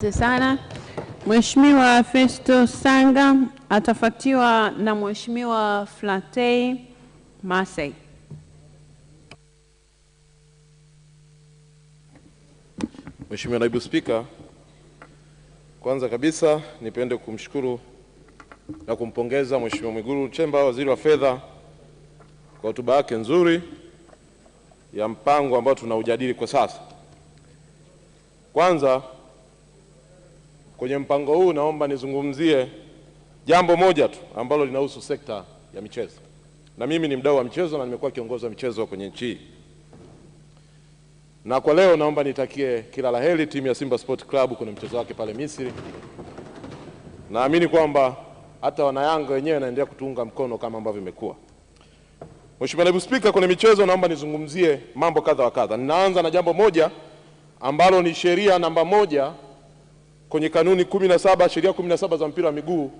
Sana. Mheshimiwa Festo Sanga atafuatiwa na Mheshimiwa Flatei Masei. Mheshimiwa Naibu Spika, kwanza kabisa nipende kumshukuru na kumpongeza Mheshimiwa Mwigulu Nchemba, Waziri wa Fedha, kwa hotuba yake nzuri ya mpango ambao tunaujadili kwa sasa. Kwanza kwenye mpango huu naomba nizungumzie jambo moja tu ambalo linahusu sekta ya michezo. Na mimi ni mdau wa michezo na nimekuwa kiongozi wa michezo kwenye nchi hii. Na kwa leo naomba nitakie kila laheri timu ya Simba Sport Club kwenye mchezo wake pale Misri. Naamini kwamba hata wanayanga wenyewe wanaendelea kutuunga mkono kama ambavyo imekuwa. Mheshimiwa Naibu Spika, kwenye michezo naomba nizungumzie mambo kadha wa kadha. Ninaanza na jambo moja ambalo ni sheria namba 1 kwenye kanuni 17, sheria 17 za mpira wa miguu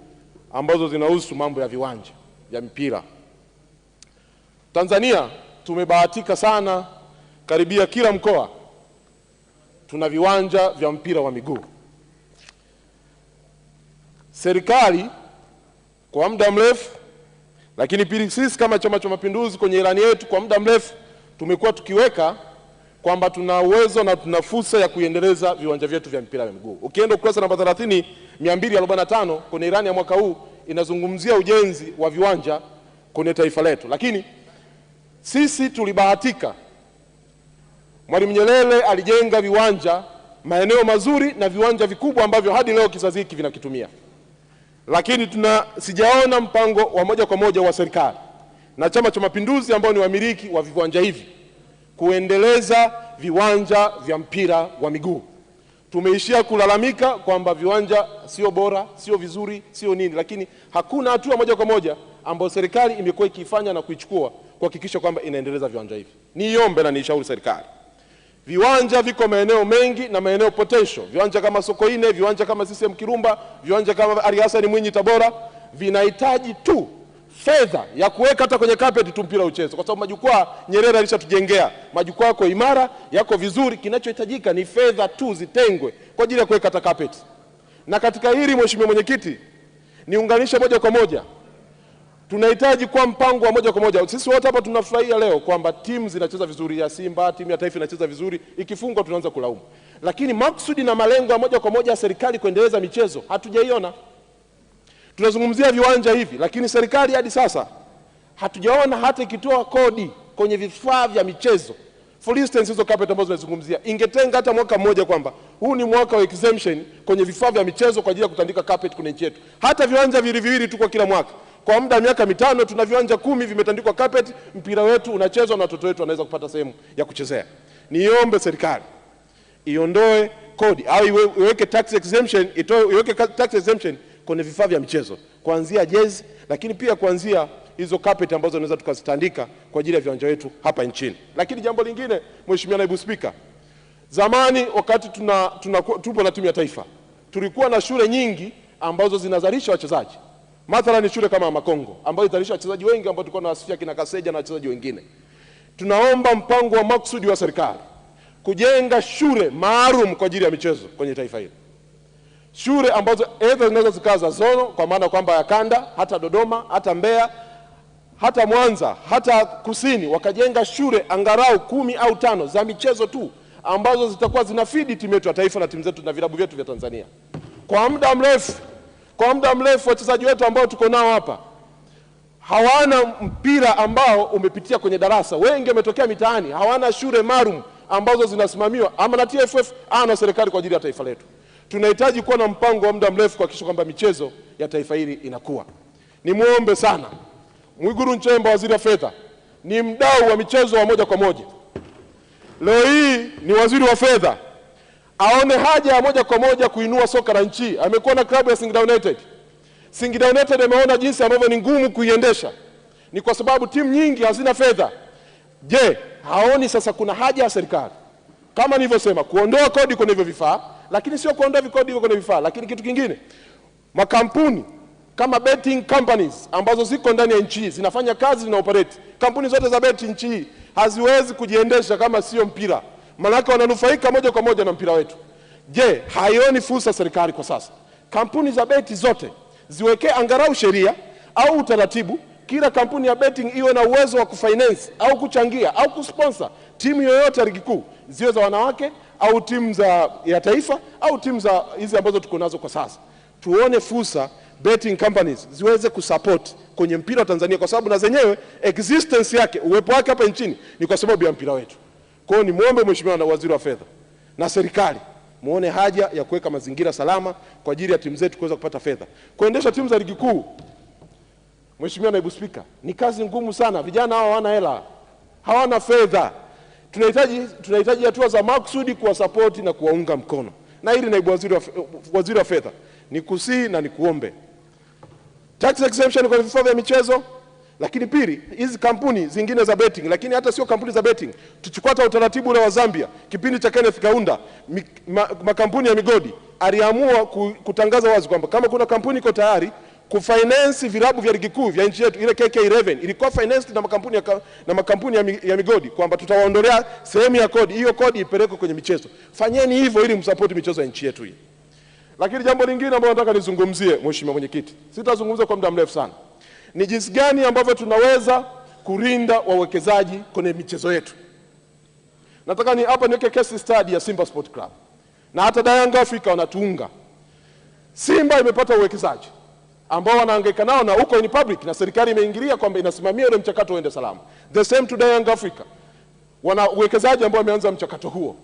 ambazo zinahusu mambo ya viwanja ya mpira. Tanzania tumebahatika sana, karibia kila mkoa tuna viwanja vya mpira wa miguu. Serikali kwa muda mrefu, lakini pili sisi kama Chama cha Mapinduzi kwenye ilani yetu kwa muda mrefu tumekuwa tukiweka kwamba tuna uwezo na tuna fursa ya kuendeleza viwanja vyetu vya mpira wa miguu. Ukienda ukurasa namba 245 kwenye ilani ya mwaka huu inazungumzia ujenzi wa viwanja kwenye taifa letu. Lakini sisi tulibahatika, Mwalimu Nyerere alijenga viwanja maeneo mazuri na viwanja vikubwa ambavyo hadi leo kizazi hiki vinakitumia. Lakini sijaona mpango wa moja kwa moja wa serikali na Chama cha Mapinduzi ambao ni wamiliki wa viwanja hivi kuendeleza viwanja vya mpira wa miguu. Tumeishia kulalamika kwamba viwanja sio bora, sio vizuri, sio nini, lakini hakuna hatua moja kwa moja ambayo serikali imekuwa ikifanya na kuichukua kuhakikisha kwamba inaendeleza viwanja hivi. Niombe na nishauri serikali. Viwanja viko maeneo mengi na maeneo potential. Viwanja kama Sokoine, viwanja kama CCM Kirumba, viwanja kama Ali Hassan Mwinyi Tabora vinahitaji tu fedha ya kuweka hata kwenye carpet tu mpira uchezo, kwa sababu majukwaa Nyerere alishatujengea. Majukwaa yako imara, yako vizuri, kinachohitajika ni fedha tu zitengwe kwa ajili ya kuweka hata carpet. Na katika hili Mheshimiwa Mwenyekiti, niunganishe moja kwa moja. Tunahitaji kwa mpango wa moja kwa moja. Sisi wote hapa tunafurahia leo kwamba timu zinacheza vizuri ya Simba, timu ya taifa inacheza vizuri, ikifungwa tunaanza kulaumu. Lakini maksudi na malengo ya moja kwa moja ya serikali kuendeleza michezo hatujaiona. Tunazungumzia viwanja hivi, lakini serikali hadi sasa hatujaona hata ikitoa kodi kwenye vifaa vya michezo. For instance, hizo carpet ambazo tunazungumzia, ingetenga hata mwaka mmoja kwamba huu ni mwaka wa exemption kwenye vifaa vya michezo kwa ajili ya kutandika carpet kwenye nchi yetu. Hata viwanja viwili tu kwa kila mwaka. Kwa muda wa miaka 5 tuna viwanja 10 vimetandikwa carpet, mpira wetu unachezwa na watoto wetu wanaweza kupata sehemu ya kuchezea. Niombe serikali iondoe kodi au iweke tax exemption, iweke tax exemption kwenye vifaa vya michezo, kuanzia jezi, lakini pia kuanzia hizo carpet ambazo tunaweza tukazitandika kwa ajili ya viwanja wetu hapa nchini. Lakini jambo lingine, Mheshimiwa Naibu Spika, zamani wakati tupo na timu ya taifa, tulikuwa na shule nyingi ambazo zinazalisha wachezaji. Mathalan shule kama Makongo ambayo inazalisha wachezaji wengi ambao tulikuwa tunawasifia kina Kaseja na wachezaji wengine. Tunaomba mpango wa maksudi wa serikali kujenga shule maalum kwa ajili ya michezo kwenye taifa hili. Shule ambazo aidha zinaweza zikaza zono kwa maana kwamba ya kanda, hata Dodoma, hata Mbeya, hata Mwanza, hata Kusini, wakajenga shule angalau 10 au 5 za michezo tu ambazo zitakuwa zinafidi timu yetu ya taifa na timu zetu na vilabu vyetu vya Tanzania. Kwa muda mrefu wachezaji wetu ambao tuko nao hapa hawana mpira ambao umepitia kwenye darasa. Wengi wametokea mitaani, hawana shule maalum ambazo zinasimamiwa ama na TFF au na serikali kwa ajili ya taifa letu. Tunahitaji kuwa na mpango wa muda mrefu kuhakikisha kwamba michezo ya taifa hili inakuwa. Nimuombe sana Mwigulu Nchemba, Waziri wa Fedha, ni mdau wa michezo wa moja kwa moja. Leo hii ni Waziri wa Fedha, aone haja ya moja kwa moja kuinua soka la nchi. Amekuwa na klabu ya Singida United. Singida United ameona jinsi ambavyo ni ngumu kuiendesha. Ni kwa sababu timu nyingi hazina fedha. Je, haoni sasa kuna haja ya serikali, kama nilivyosema, kuondoa kodi kwenye hivyo vifaa, lakini sio kuondoa kodi kwenye vifaa, lakini kitu kingine, makampuni kama betting companies ambazo ziko ndani ya nchi zinafanya kazi na operate. Kampuni zote za betting nchi haziwezi kujiendesha kama sio mpira. Maana wananufaika moja kwa moja na mpira wetu. Je, haioni fursa serikali kwa sasa kampuni za beti zote ziwekee angalau sheria au utaratibu, kila kampuni ya betting iwe na uwezo wa kufinance au kuchangia au kusponsor timu yoyote ya ligi kuu, ziwe za wanawake au timu ya taifa au timu za hizi ambazo tuko nazo kwa sasa. Tuone fursa betting companies ziweze kusupport kwenye mpira wa Tanzania, kwa sababu na zenyewe existence yake, uwepo wake hapa nchini ni kwa sababu ya mpira wetu. Kwa hiyo nimuombe Mheshimiwa na Waziri wa Fedha na serikali muone haja ya kuweka mazingira salama kwa ajili ya timu zetu kuweza kupata fedha. Kuendesha timu za ligi kuu, Mheshimiwa Naibu Spika, ni kazi ngumu sana. Vijana hao hawana hela, hawana fedha. Tunahitaji hatua za makusudi kuwa support na kuwaunga mkono. Na hili Naibu Waziri wa Fedha, nikusihi na nikuombe tax exemption kwa vifaa vya michezo. Lakini pili, hizi kampuni zingine za betting, lakini hata sio kampuni za betting, tuchukua hata utaratibu ule wa Zambia kipindi cha Kenneth Kaunda, makampuni ya migodi aliamua kutangaza wazi kwamba kama kuna kampuni iko tayari kufinance vilabu vya ligi kuu vya nchi yetu, ile KK11 ilikuwa financed na makampuni ya migodi, kwamba tutawaondolea sehemu ya kodi, hiyo kodi ipelekwe kwenye michezo. Fanyeni hivyo ili msupport michezo ya nchi yetu hii. Lakini jambo lingine ambalo nataka nizungumzie, Mheshimiwa Mwenyekiti, sitazungumza kwa muda mrefu sana, ni jinsi gani ambavyo tunaweza kulinda wawekezaji kwenye michezo yetu. Nataka hapa niweke case study ya Simba Sport Club na hata Young Africa wanatuunga. Simba imepata uwekezaji ambao wanahangaika nao na uko in public, na serikali imeingilia kwamba inasimamia ile mchakato uende salama. The same to Young Africa, wana uwekezaji ambao wameanza mchakato huo.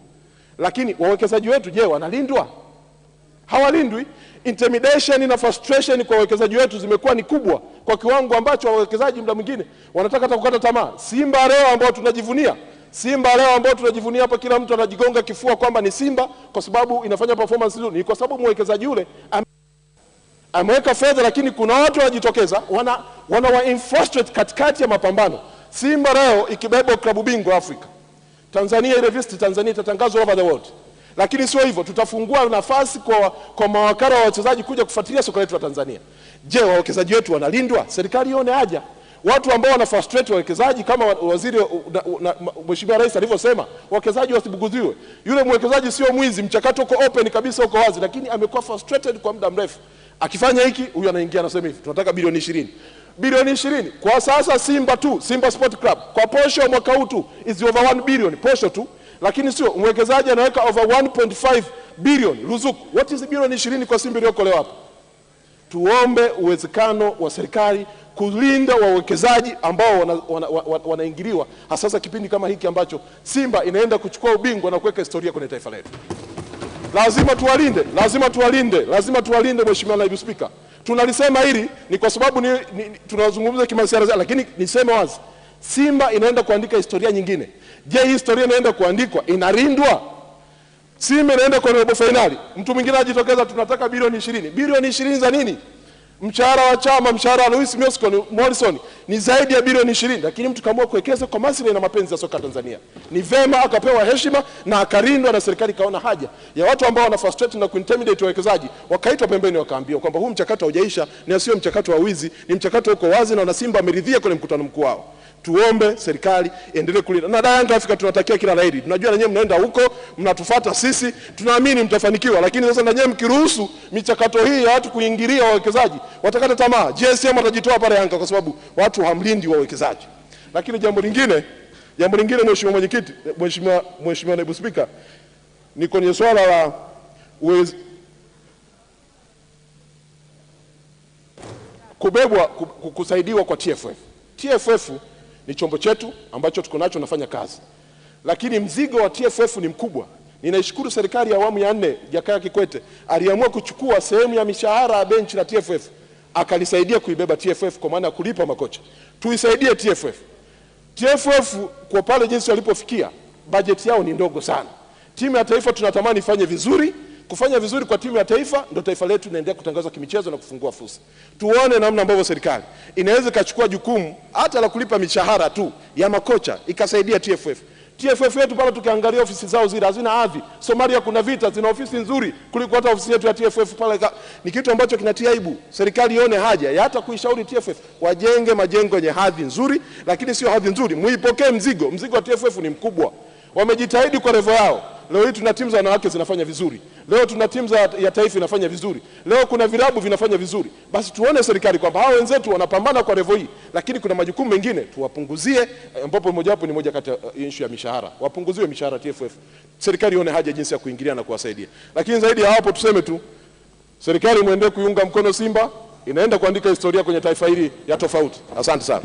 Lakini wawekezaji wetu, je, wanalindwa? Hawalindwi. Intimidation na frustration kwa wawekezaji wetu zimekuwa ni kubwa kwa kiwango ambacho wawekezaji muda mwingine wanataka hata kukata tamaa. Simba leo ambao tunajivunia hapa, kila mtu anajigonga kifua kwamba ni Simba kwa sababu inafanya performance nzuri, ni kwa sababu mwekezaji yule ameweka fedha. Lakini kuna watu wanajitokeza wa infrustrate katikati ya mapambano. Simba leo ikibeba klabu bingwa Afrika, Tanzania, ile visit Tanzania itatangazwa over the world. Lakini sio hivyo, tutafungua nafasi kwa mawakala wa wachezaji kuja kufuatilia soka letu la Tanzania. Je, wawekezaji wetu wanalindwa? Serikali ione haja. Watu ambao wana frustrate wawekezaji, kama waziri Mheshimiwa Rais alivyosema, wawekezaji wasibuguziwe. Yule mwekezaji sio mwizi, mchakato uko open kabisa, uko wazi, lakini amekuwa frustrated kwa muda mrefu. Akifanya hiki, huyu anaingia anasema hivi, tunataka bilioni 20. Bilioni 20 kwa sasa Simba Sport Club kwa posho mwaka huu tu is over 1 billion posho tu. Lakini sio mwekezaji anaweka over 1.5 billion ruzuku. What is bilioni 20 kwa Simba iliyoko leo hapa? Tuombe uwezekano wa serikali kulinda wawekezaji ambao wanaingiliwa, hasa kipindi kama hiki ambacho Simba inaenda kuchukua ubingwa na kuweka historia kwenye taifa letu. Lazima tuwalinde Mheshimiwa Naibu Spika. Tunalisema hili ni kwa sababu tunazungumza kimasiara, lakini niseme wazi, Simba inaenda kuandika historia nyingine. Je, hii historia inaenda kuandikwa inalindwa? Simba inaenda kwa robo finali, mtu mwingine ajitokeza tunataka bilioni 20. Bilioni 20 za nini? Mshahara wa chama, mshahara wa Luis Morrison ni zaidi ya bilioni 20, lakini mtu kaamua kuwekeza kwa maslahi na mapenzi ya soka Tanzania. Ni vema akapewa heshima na akarindwa, na serikali kaona haja ya watu ambao wana frustrate na kuintimidate wawekezaji wakaitwa pembeni, wakaambiwa kwamba huu mchakato haujaisha, na sio mchakato wa wizi, ni mchakato uko wazi, na wana Simba ameridhia kwenye mkutano mkuu wao. Tuombe serikali endelee kulinda. Na Young Africa tunatakia kila laheri. Tunajua na nyinyi mnaenda huko, mnatufuata sisi, tunaamini mtafanikiwa. Lakini sasa na nyinyi mkiruhusu michakato hii ya watu kuingilia wawekezaji, watakata tamaa. GSM atajitoa pale Yanga kwa sababu watu hamlindi wawekezaji. Lakini jambo lingine Mheshimiwa Mwenyekiti, Mheshimiwa Naibu Spika, ni kwenye swala la kusaidiwa kwa TFF. TFF ni chombo chetu ambacho tuko nacho nafanya kazi. Lakini mzigo wa TFF ni mkubwa. Ninaishukuru serikali ya awamu ya 4 Jakaya Kikwete aliamua kuchukua sehemu ya mishahara ya benchi la TFF akalisaidia kuibeba TFF kwa maana ya kulipa makocha. Tuisaidie TFF. TFF kwa pale jinsi walipofikia, bajeti yao ni ndogo sana. Timu ya taifa tunatamani ifanye vizuri. Kufanya vizuri kwa timu ya taifa ndio taifa letu linaendelea kutangazwa kimichezo na kufungua fursa. Tuone namna ambavyo serikali inaweza kachukua jukumu hata la kulipa mishahara tu ya makocha ikasaidia TFF. TFF yetu pale tukiangalia ofisi zao zile hazina hadhi. Somalia kuna vita, zina ofisi nzuri kuliko hata ofisi yetu ya TFF pale. Ni kitu ambacho kinatia aibu. Serikali ione haja ya hata kuishauri TFF wajenge majengo yenye hadhi nzuri, lakini sio hadhi nzuri muipokee mzigo. Mzigo wa TFF ni mkubwa. Wamejitahidi kwa level yao. Leo hii tuna timu za wanawake zinafanya vizuri. Leo tuna timu ya taifa inafanya vizuri. Leo kuna vilabu vinafanya vizuri. Basi tuone serikali kwamba hao wenzetu wanapambana kwa level hii, lakini kuna majukumu mengine tuwapunguzie, ambapo mojawapo ni moja kati ya issue ya mishahara. Wapunguziwe mishahara TFF. Serikali ione haja jinsi ya kuingilia na kuwasaidia. Lakini zaidi ya hapo tuseme tu serikali muendelee kuiunga mkono Simba, inaenda kuandika historia kwenye taifa hili ya tofauti. Asante sana.